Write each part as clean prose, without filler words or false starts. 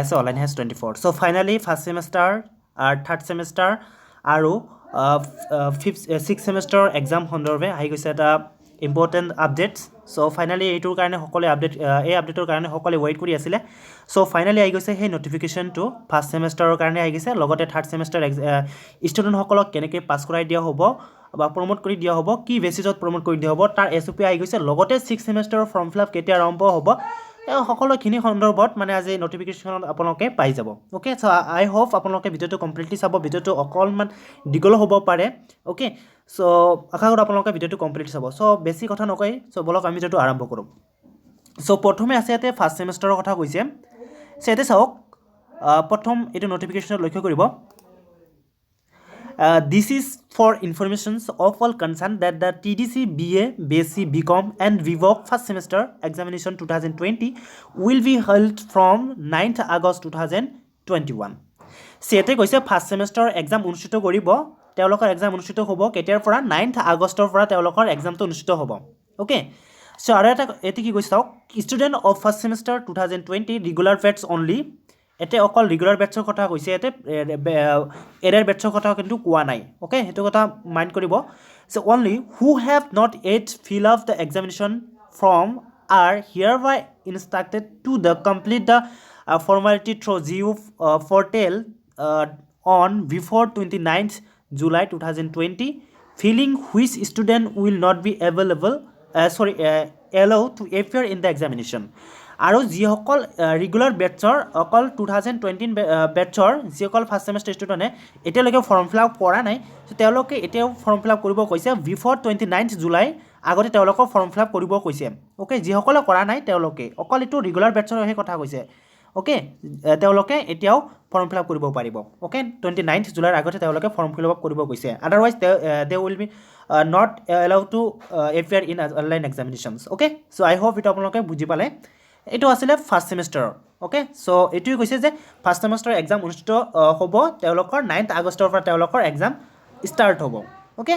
আছে online has 24 so' finally first semester third semester আৰু fifth six ছেমিষ্টাৰৰ exam সন্দৰ্ভে আহি গৈছে এটা ইম্পৰ্টেণ্ট আপডেটছ চ' ফাইনেলি এইটোৰ কাৰণে সকলোৱে এই আপডেটৰ কাৰণে সকলোৱে ৱেইট কৰি আছিলে চ' ফাইনেলি আহি গৈছে সেই নটিফিকেশ্যনটো ফাৰ্ষ্ট ছেমিষ্টাৰৰ কাৰণে আহি গৈছে লগতে থাৰ্ড ছেমিষ্টাৰ ষ্টুডেণ্টসকলক কেনেকৈ পাছ কৰাই দিয়া হ'ব বা প্ৰমোট কৰি দিয়া হ'ব কি বেচিছত প্ৰমোট কৰি দিয়া হ'ব তাৰ SOP আহি গৈছে লগতে ছিক্স ছেমিষ্টাৰৰ ফৰ্ম ফিল আপ কেতিয়া আৰম্ভ হ'ব সকলোখিনি সন্দৰ্ভত মানে আজি নটিফিকেশ্যনত আপোনালোকে পাই যাব অ'কে চ' আই হোপ আপোনালোকে ভিডিঅ'টো কমপ্লিটলি চাব ভিডিঅ'টো অকণমান দীঘল হ'ব পাৰে অ'কে চ' আশা কৰোঁ আপোনালোকে ভিডিঅ'টো কমপ্লিট চাব চ' বেছি কথা নকয় চ' বলক আমি ভিডিঅ'টো আৰম্ভ কৰোঁ চ' প্ৰথমে আছে ইয়াতে ফাৰ্ষ্ট ছেমিষ্টাৰৰ কথা কৈছে চ' ইয়াতে চাওক প্ৰথম এইটো নটিফিকেশ্যনত লক্ষ্য কৰিব this is for informations of all concerned that the TDC BA, BSc, BCom and VVOC first semester examination 2020 will be held from 9th August 2021. সেতে কৈছে ফাৰ্ষ্ট ছেমিষ্টাৰ এক্সাম অনুষ্ঠিত কৰিব তেওঁলোকৰ এক্সাম অনুষ্ঠিত হ'ব কেতিয়াৰ পৰা 9th আগষ্টৰ পৰা তেওঁলোকৰ এক্সামটো অনুষ্ঠিত হ'ব ওকে চ' আৰু এটা কি কৈছে চাওক student of first semester 2020 regular batch only এতিয়া অকল ৰেগুলাৰ বেটছৰ কথা কৈছে ইয়াতে এৰিয়াৰ বেটছৰ কথা কিন্তু কোৱা নাই অ'কে সেইটো কথা মাইণ্ড কৰিব so' only who have not yet fill up the examination form are hereby instructed to the complete the formality through geo' portal on before 29th July 2020 filling which student will not be allowed to appear in the examination আৰু যিসকল regular বেটছৰ অকল 2020 বেটছৰ যিসকল first semester ষ্টুডেণ্টে এতিয়ালৈকে form fill up কৰা নাই তেওঁলোকে এতিয়াও form fill up কৰিব কৈছে বিফৰ 29th জুলাই আগতে তেওঁলোকৰ ফৰ্ম ফিল আপ কৰিব কৈছে অ'কে যিসকলে কৰা নাই তেওঁলোকে অকল এইটো ৰেগুলাৰ বেটছৰহে কথা কৈছে অ'কে তেওঁলোকে এতিয়াও ফৰ্ম ফিল আপ কৰিব পাৰিব অ'কে 29th জুলাইৰ আগতে তেওঁলোকে ফৰ্ম ফিল আপ কৰিব কৈছে otherwise they will be not allowed to appear in online examinations okay so' I hope এইটো আপোনালোকে বুজি পালে এইটো আছিলে ফাৰ্ষ্ট ছেমিষ্টাৰৰ অ'কে চ' এইটোৱে কৈছে যে ফাৰ্ষ্ট ছেমিষ্টাৰ এক্সাম অনুষ্ঠিত হ'ব তেওঁলোকৰ 9th আগষ্টৰ পৰা তেওঁলোকৰ এক্সাম ষ্টাৰ্ট হ'ব অ'কে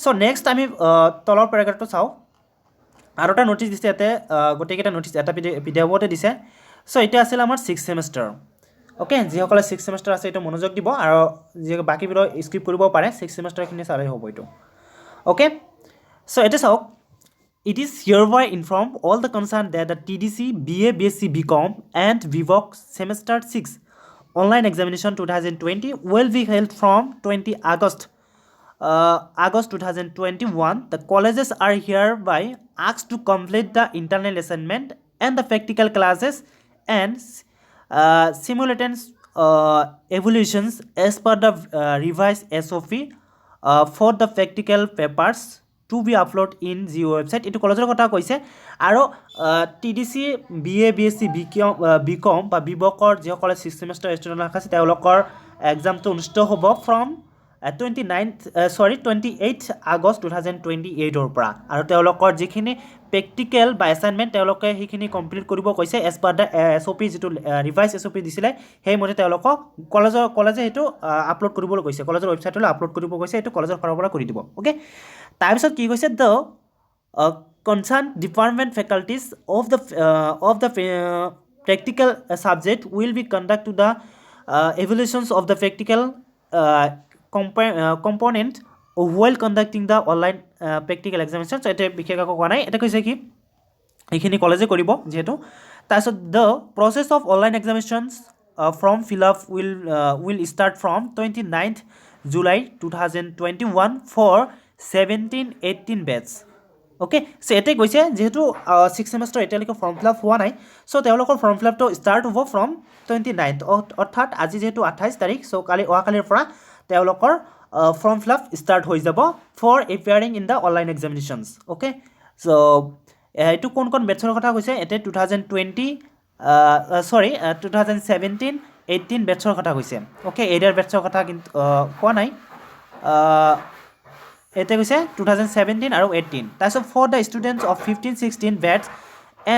চ' নেক্সট আমি তলৰ পেৰাগ্ৰাফটো চাওঁ আৰু এটা নটিছ দিছে ইয়াতে গোটেইকেইটা নটিছ এটা পিডিএফতে দিছে চ' এতিয়া আছিলে আমাৰ ছিক্স ছেমিষ্টাৰ অ'কে যিসকলে ছিক্স ছেমিষ্টাৰ আছে এইটো মনোযোগ দিব আৰু যি বাকী ভিডিঅ' স্কিপ কৰিব পাৰে ছিক্স ছেমিষ্টাৰখিনি চালেই হ'ব এইটো অ'কে চ' এতিয়া চাওক it is hereby informed all the concerned that the TDC BA, BSc, BCom and VVOC semester 6 online examination 2020 will be held from 20 August 2021. The colleges are hereby asked to complete the internal assignment and the practical classes and simultaneous evaluations as per the revised SOP for the practical papers to be upload in Jio' website এইটো কলেজৰ কথা কৈছে আৰু TDC BA, BSc, BCom বা বিবকৰ যিসকলে six semester student আছে তেওঁলোকৰ এক্সামটো অনুষ্ঠিত হ'ব ফ্ৰম 28 আগষ্ট 2028ৰ পৰা আৰু তেওঁলোকৰ যিখিনি প্ৰেক্টিকেল বা এছাইনমেণ্ট তেওঁলোকে সেইখিনি কমপ্লিট কৰিব কৈছে এজ পাৰ দ্য SOP যিটো ৰিভাইজ SOP দিছিলে সেইমতে তেওঁলোকক কলেজে সেইটো আপলোড কৰিবলৈ কৈছে কলেজৰ ৱেবছাইটলৈ আপলোড কৰিব কৈছে এইটো কলেজৰ ফালৰ পৰা কৰি দিব অ'কে তাৰপিছত কি কৈছে the concerned department faculties of the practical subject will B conduct to the evaluations of the practical component while conducting the online practical examination so এটা বিশেষ একো কোৱা নাই এটা কৈছে কি এইখিনি কলেজে কৰিব যেহেতু তাৰপিছত the process of online examinations from fill up will start from 29th July 2021 for 17-18 batch okay so' এটাই কৈছে যিহেতু ছিক্স ছেমিষ্টাৰ এতিয়ালৈকে ফৰ্ম ফিল আপ হোৱা নাই চ' তেওঁলোকৰ ফৰ্ম ফিল আপটো ষ্টাৰ্ট হ'ব ফ্ৰম 29th অৰ্থাৎ আজি যিহেতু 28 তাৰিখ চ' অহাকালিৰ পৰা তেওঁলোকৰ ফৰ্ম ফিল আপ ষ্টাৰ্ট হৈ যাব for appearing in the online examinations okay so' এইটো কোন বেটছৰ কথা কৈছে এতিয়া 2017-18 বেটছৰ কথা কৈছে অ'কে এৰিয়াৰ বেটছৰ কথা কিন্তু কোৱা নাই এতিয়া কৈছে 2017 আৰু 18 তাৰপিছত for the students of 15-16 batches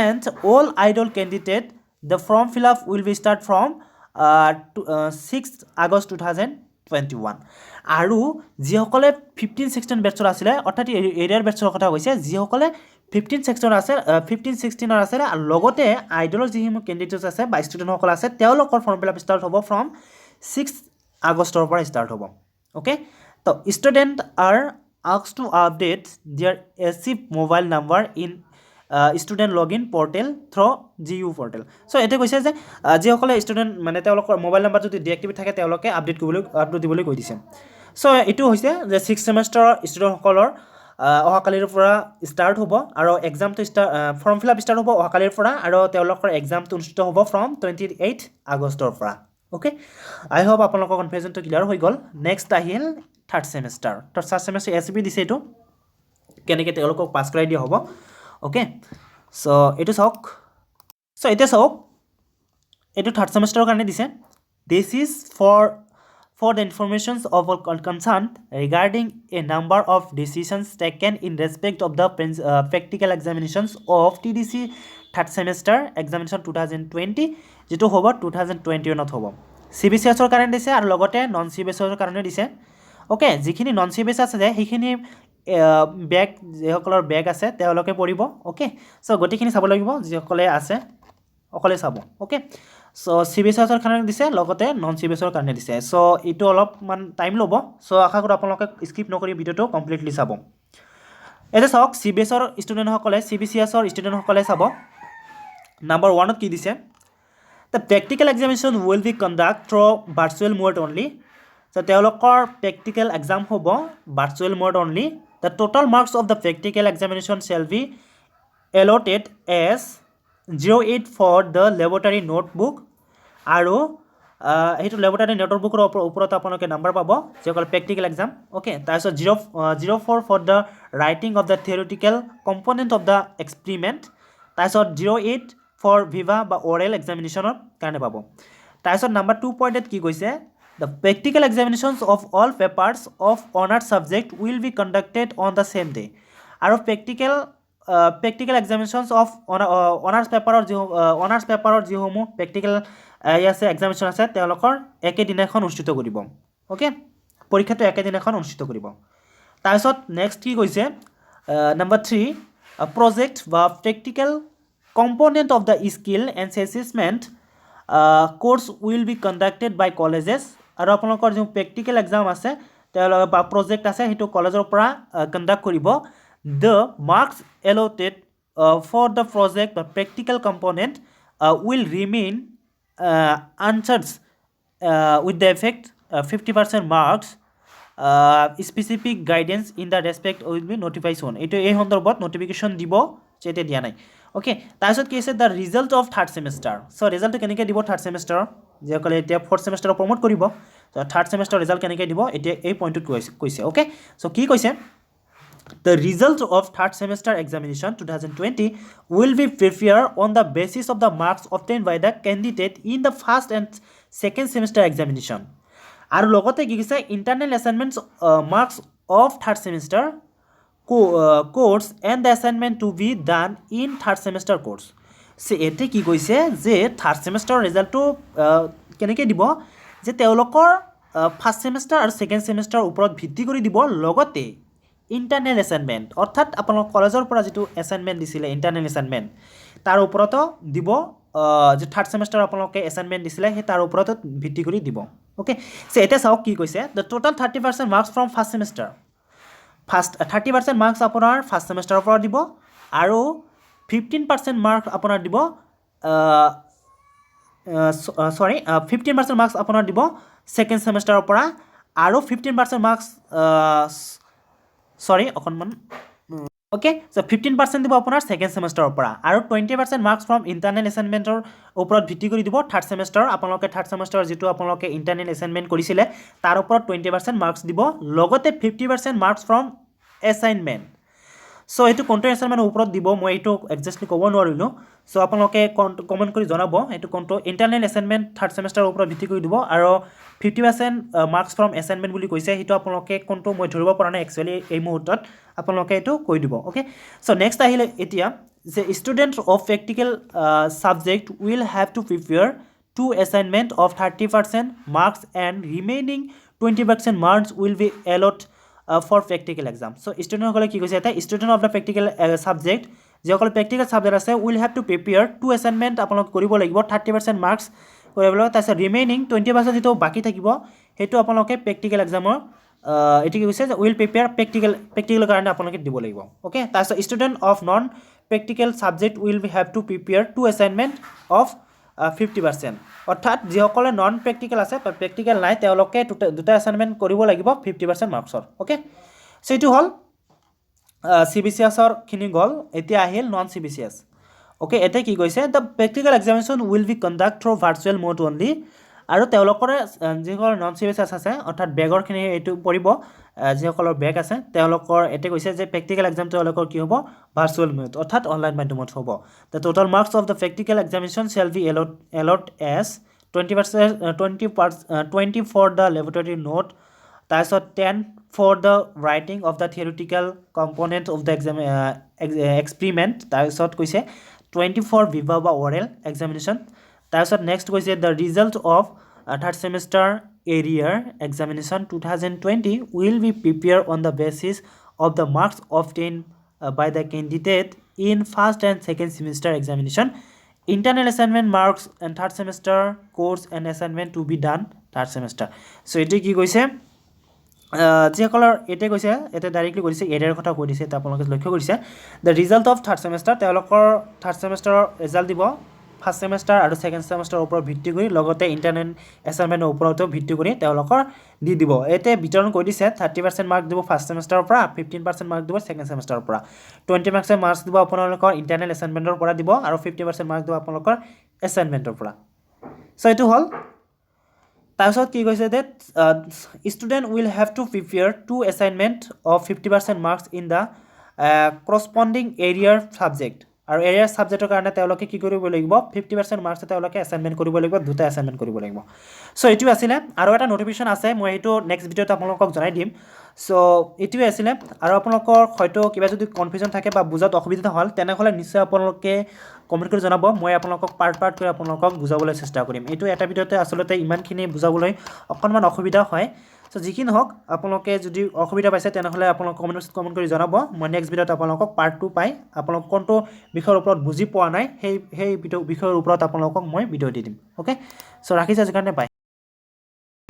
and all IDOL candidate the form fill up will be start from 6 August 2021 আৰু যিসকলে 15-16 বেটছৰ আছিলে অৰ্থাৎ এৰিয়াৰ বেটছৰ কথা কৈছে যিসকলে 15 সেকশন আছে 15 16 আছে আৰু লগতে আইডলৰ যিসমূহ কেণ্ডিডেটছ আছে বা ষ্টুডেণ্টসকল আছে তেওঁলোকৰ ফৰ্ম ফিল আপ ষ্টাৰ্ট হ'ব ফ্ৰম 6 আগষ্টৰ পৰা ষ্টাৰ্ট হ'ব ওকে তো student R asked to update their ASIP mobile number in student login portal through GU portal so এতে কৈছে যে যিসকলে ষ্টুডেণ্ট মানে তেওঁলোকৰ মোবাইল নাম্বাৰ যদি ডিএক্টিভেট থাকে তেওঁলোকে আপডেট দিবলৈ কৈ দিছে so এটো হৈছে যে 6 সেমেষ্টাৰৰ ষ্টুডেণ্টসকলৰ অহাকালিৰ পৰা ষ্টাৰ্ট হ'ব আৰু এক্সামটো ফৰ্ম ফিল আপ ষ্টাৰ্ট হ'ব অহাকালিৰ পৰা আৰু তেওঁলোকৰ এক্সামটো অনুষ্ঠিত হ'ব ফ্ৰম 28 আগষ্টৰ পৰা ওকে আই হোপ আপোনালোকৰ কনফিউজনটো ক্লিয়াৰ হৈ গ'ল নেক্সট আহিল থাৰ্ড সেমেষ্টাৰ তো থাৰ্ড সেমেষ্টাৰ এছবি দিছে এইটো কেনেকৈ তেওঁলোকক পাছ কৰাই দিয়া হ'ব ওকে চ' এইটো চাওক চ' এতিয়া চাওক এইটো থাৰ্ড সেমেষ্টাৰৰ কাৰণে দিছে this is for the informations of all concerned regarding a number of decisions taken in respect of the practical examinations of TDC third semester examination 2020 যেটো হ'ব 2021 হ'ব CBCSৰ কাৰণে দিছে আৰু লগতে নন CBCSৰ কাৰণে দিছে ওকে যিখিনি নন CBCS আছে সেইখিনি বেগ যিসকলৰ বেগ আছে তেওঁলোকে পঢ়িব ওকে চ' গোটেইখিনি চাব লাগিব যিসকলে আছে অকলে চাব ওকে চ' CBCSৰ কাৰণে দিছে লগতে নন CBCSৰ কাৰণে দিছে চ' এইটো অলপমান টাইম ল'ব চ' আশা কৰোঁ আপোনালোকে স্কিপ নকৰি ভিডিঅ'টো কমপ্লিটলি চাব এতিয়া চাওক CBCSৰ ষ্টুডেণ্টসকলে CBCSৰ ষ্টুডেণ্টসকলে চাব নাম্বাৰ 1ত কি দিছে The practical examination will be conducted through virtual mode only so তেওঁলোকৰ practical exam হ'ব virtual mode only the total marks of the practical examination shall be allotted as 08 for the laboratory notebook আৰু এইটো laboratory নোটবুকৰ ওপৰত আপোনালোকে number পাব যিসকল practical exam okay তাৰপিছত 04 for the writing of the theoretical component of the experiment তাৰপিছত 08 for viva বা oral এক্সামিনেশ্যনৰ কাৰণে পাব তাৰপিছত নাম্বাৰ 2 পইণ্টত কি কৈছে the practical examinations of all papers of honours subject will be conducted on the same day আৰু প্ৰেক্টিকেল এক্সামিনেশ্যনছ অফ অনাৰ্ছ পেপাৰৰ যিসমূহ প্ৰেক্টিকেল আছে এক্সামিনেশ্যন আছে তেওঁলোকৰ একেদিনাখন অনুষ্ঠিত কৰিব ওকে পৰীক্ষাটো একেদিনাখন অনুষ্ঠিত কৰিব তাৰপিছত নেক্সট কি কৈছে নাম্বাৰ 3 প্ৰজেক্ট বা practical component of the skill and assessment course will be conducted by colleges আৰু আপোনালোকৰ যি প্ৰেক্টিকেল এক্সাম আছে তেওঁলোকৰ বা প্ৰজেক্ট আছে সেইটো কলেজৰ পৰা কণ্ডাক্ট কৰিব the marks allotted for the project বা practical component will remain answers with the effect 50% marks specific guidance in the respect will be notified soon এইটো এই সন্দৰ্ভত নোটিফিকেশ্যন দিব যেতে দিয়া নাই ওকে তাৰপিছত কি আছে দ্য ৰিজাল্ট অফ থাৰ্ড সেমেষ্টাৰ চ' ৰিজাল্টটো কেনেকৈ দিব থাৰ্ড সেমেষ্টাৰৰ যিসকলে এতিয়া ফ'ৰ্থ সেমেষ্টাৰৰ প্ৰমোট কৰিব চ' থাৰ্ড সেমেষ্টাৰৰ ৰিজাল্ট কেনেকৈ দিব এতিয়া এই পইণ্টটোত কৈছে ওকে চ' কি কৈছে The result of third semester examination 2020 will be prepared on the basis of the marks obtained by the candidate in the first and second semester examination. আৰু লগতে কি কৈছে internal assignments marks of third semester course and the assignment to be done in third semester course. সে এতে কি কৈছে যে third সেমেষ্টাৰৰ ৰিজাল্টটো কেনেকৈ দিব যে তেওঁলোকৰ ফাৰ্ষ্ট সেমেষ্টাৰ আৰু ছেকেণ্ড সেমেষ্টাৰৰ ওপৰত ভিত্তি কৰি দিব লগতে ইণ্টাৰনেল এছাইনমেণ্ট অৰ্থাৎ আপোনালোকৰ কলেজৰ পৰা যিটো এছাইনমেণ্ট দিছিলে ইণ্টাৰনেল এছাইনমেণ্ট তাৰ ওপৰতো দিব যে থাৰ্ড সেমেষ্টাৰ আপোনালোকে এছাইনমেণ্ট দিছিলে সেই তাৰ ওপৰতো ভিত্তি কৰি দিব ওকে চ' এতিয়া চাওক কি কৈছে the total 30% marks from first semester 30% marks আপোনাৰ ফাৰ্ষ্ট সেমেষ্টাৰৰ পৰা দিব আৰু 15% মাৰ্ক আপোনাৰ দিব 15% মাৰ্কছ আপোনাৰ দিব ছেকেণ্ড সেমেষ্টাৰৰ পৰা আৰু 15% মাৰ্কছ অকণমান ওকে চ' 15% দিব আপোনাৰ ছেকেণ্ড সেমেষ্টাৰৰ পৰা আৰু 20% মাৰ্কছ ফ্ৰম ইণ্টাৰনেল এছাইনমেণ্টৰ ওপৰত ভিত্তি কৰি দিব থাৰ্ড সেমেষ্টাৰৰ আপোনালোকে থাৰ্ড সেমেষ্টাৰৰ যিটো আপোনালোকে ইণ্টাৰনেল এছাইনমেণ্ট কৰিছিলে তাৰ ওপৰত 20% মাৰ্কছ দিব লগতে 50% মাৰ্কছ ফ্ৰম এছাইনমেণ্ট চ' এইটো কোনটো এছাইনমেণ্টৰ ওপৰত দিব মই এইটো একজেক্টলি ক'ব নোৱাৰিলোঁ চ' আপোনালোকে কমেণ্ট কৰি জনাব এইটো কোনটো ইণ্টাৰনেল এছাইনমেণ্ট থাৰ্ড সেমেষ্টাৰৰ ওপৰত ভিত্তি কৰি দিব আৰু 50% মাৰ্কছ ফ্ৰম এছাইনমেণ্ট বুলি কৈছে সেইটো আপোনালোকে কোনটো মই ধৰিব পৰা নাই একচুৱেলি এই মুহূৰ্তত আপোনালোকে এইটো কৈ দিব ওকে চ' নেক্সট আহিলে এতিয়া যে student of practical subject will have to prepare 2 assignment of 30% marks and remaining 20% marks will be allotted for practical exam so' ষ্টুডেণ্টসকলে কি কৈছে এটা student of the practical subject যিসকল প্ৰেক্টিকেল ছাবজেক্ট আছে will have to prepare 2 assignment আপোনালোক কৰিব লাগিব 30% marks কৰিবলৈ তাৰপিছত ৰিমেইনিং 20% যিটো বাকী থাকিব সেইটো আপোনালোকে প্ৰেক্টিকেল এক্সামৰ এইটো কি কৈছে যে উইল প্ৰিপেয়াৰ প্ৰেক্টিকেলৰ কাৰণে আপোনালোকে দিব লাগিব অ'কে তাৰপিছত student of non practical subject will have to prepare 2 assignment of 50% অৰ্থাৎ যিসকলে নন প্ৰেক্টিকেল আছে বা প্ৰেক্টিকেল নাই তেওঁলোকে দুটা এছাইনমেণ্ট কৰিব লাগিব 50% মাৰ্কছৰ অ'কে চ' এইটো হ'ল CBCSৰখিনি গ'ল এতিয়া আহিল নন CBCS অ'কে এতিয়া কি কৈছে the practical examination will be conduct through virtual mode only আৰু তেওঁলোকৰ যিসকল নন CBCS আছে অৰ্থাৎ বেগৰখিনি এইটো পৰিব যিসকলৰ বেগ আছে তেওঁলোকৰ এতিয়া কৈছে যে প্ৰেক্টিকেল এক্সাম তেওঁলোকৰ কি হ'ব ভাৰ্চুৱেল মোড অৰ্থাৎ অনলাইন মাধ্যমত হ'ব the total marks of the practical examination shall be allot as 20 for the laboratory note তাৰপিছত 10 for the writing of the theoretical component of the experiment তাৰপিছত কৈছে 20 ফৰ ভিভা বা অৰেল এক্সামিনেশ্যন তাৰপিছত next কৈছে the result of third semester arrear examination 2020 will be prepare on the basis of the marks obtain by the candidate in first and second semester examination internal assignment marks and third semester course and assignment to be done third semester so এটি কি কৈছে যিসকলৰ এতে কৈছে এতে directly কৰিছে এৰিয়াৰ কথা কৈ দিছে এটা আপোনালোকে লক্ষ্য কৰিছে the result of third semester তেওঁলোকৰ থাৰ্ড ছেমিষ্টাৰৰ ৰিজাল্ট দিব ফাৰ্ষ্ট ছেমিষ্টাৰ আৰু ছেকেণ্ড ছেমিষ্টাৰৰ ওপৰত ভিত্তি কৰি লগতে ইণ্টাৰনেল এছাইনমেণ্টৰ ওপৰতো ভিত্তি কৰি তেওঁলোকৰ দি দিব এতে বিতৰণ কৰি দিছে 30% মাৰ্ক দিব ফাৰ্ষ্ট ছেমিষ্টাৰৰ পৰা 15% মাৰ্ক দিব ছেকেণ্ড ছেমিষ্টাৰৰ পৰা 20% মাৰ্কছ দিব আপোনালোকৰ ইণ্টাৰনেল এছাইনমেণ্টৰ পৰা দিব আৰু 50% মাৰ্ক দিব আপোনালোকৰ এছাইনমেণ্টৰ পৰা চ' এইটো হ'ল তাৰপিছত কি কৈছে যে student will have to prepare 2 assignment of 50% marks in the corresponding arrear subject আৰু এৰিয়াৰ ছাবজেক্টৰ কাৰণে তেওঁলোকে কি কৰিব লাগিব 50% মাৰ্কছ তেওঁলোকে এছাইনমেণ্ট কৰিব লাগিব দুটা এছাইনমেণ্ট কৰিব লাগিব চ' এইটোৱে আছিলে আৰু এটা নটিফিকেশ্যন আছে মই এইটো নেক্সট ভিডিঅ'ত আপোনালোকক জনাই দিম চ' এইটোৱে আছিলে আৰু আপোনালোকৰ হয়তো কিবা যদি কনফিউজন থাকে বা বুজাত অসুবিধা হ'ল তেনেহ'লে নিশ্চয় আপোনালোকে কমেণ্ট কৰি জনাব মই আপোনালোকক পাৰ্ট কৰি আপোনালোকক বুজাবলৈ চেষ্টা কৰিম এইটো এটা ভিডিঅ'তে আচলতে ইমানখিনি বুজাবলৈ অকণমান অসুবিধা হয় চ' যিখিনি হওক আপোনালোকে যদি অসুবিধা পাইছে তেনেহ'লে আপোনালোকে কমেণ্ট কৰি জনাব মই নেক্সট ভিডিঅ'ত আপোনালোকক পাৰ্ট 2 পাই আপোনালোক কোনটো বিষয়ৰ ওপৰত বুজি পোৱা নাই সেই বিষয়ৰ ওপৰত আপোনালোকক মই ভিডিঅ' দি দিম অ'কে চ' ৰাখিছোঁ আজিৰ কাৰণে বাই